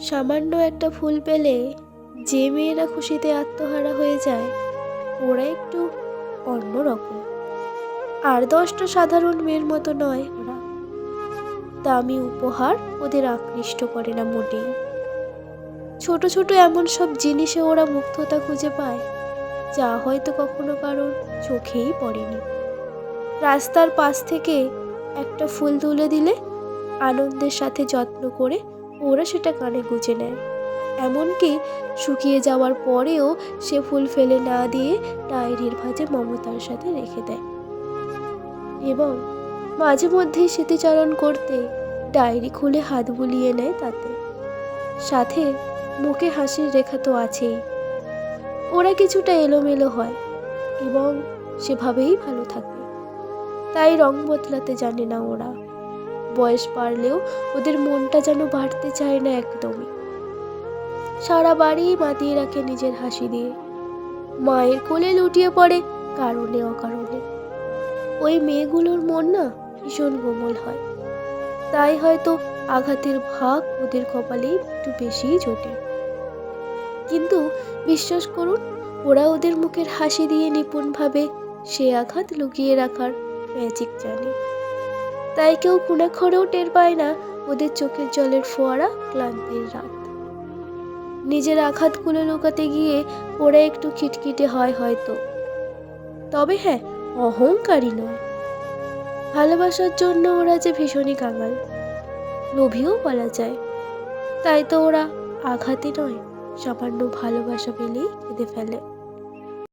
সামান্য একটা ফুল পেলে যে মেয়েরা খুশিতে আত্মহারা হয়ে যায়, ওরা একটু অন্যরকম। আর 10টা সাধারণ মেয়ের মতো নয় ওরা। দামি উপহার ওদের আকৃষ্ট করে না মোটেই। ছোট ছোট এমন সব জিনিসে ওরা মুগ্ধতা খুঁজে পায়, যা হয়তো কখনো কারোর চোখেই পড়েনি। রাস্তার পাশ থেকে একটা ফুল তুলে দিলে আনন্দের সাথে যত্ন করে ওরা সেটা কানে গুঁজে নেয়। এমনকি শুকিয়ে যাওয়ার পরেও সে ফুল ফেলে না দিয়ে ডায়েরির ভাঁজে মমতার সাথে রেখে দেয়। এবং মাঝে মধ্যেই স্মৃতিচারণ করতে ডায়েরি খুলে হাত বুলিয়ে নেয় তাতে। সাথে মুখে হাসির রেখা তো আছেই। ওরা কিছুটা এলোমেলো হয় এবং সেভাবেই ভালো থাকে। তাই রং বদলাতে জানে না ওরা। বয়স বাড়লেও ওদের মনটা যেন বাড়তে চায় না একদমই। সারা বাড়ি মাতিয়ে রাখে নিজের হাসি দিয়ে। মায়ের কোলে লুটিয়ে পড়ে কারণে অকারণে। ওই মেয়েগুলোর মন না ভীষণ কোমল হয়। তাই হয়তো আঘাতের ভাগ ওদের কপালেই একটু বেশিই জোটে। কিন্তু বিশ্বাস করুন, ওরা ওদের মুখের হাসি দিয়ে নিপুণভাবে সে আঘাত লুকিয়ে রাখার ম্যাজিক জানে। তাই কেউ খুনাখড়েও টের পায় না ওদের চোখের জলের ফোয়ারা, ক্লান্তির রাত। নিজের আঘাতগুলো লুকাতে গিয়ে ওরা একটু খিটখিটে হয় হয়তো, তবে হ্যাঁ, অহংকারী নয়। ভালোবাসার জন্য ওরা যে ভীষণই কাঙাল, লোভীও বলা যায়। তাই তো ওরা আঘাতে নয়, সামান্য ভালোবাসা পেলেই কেঁদে ফেলে।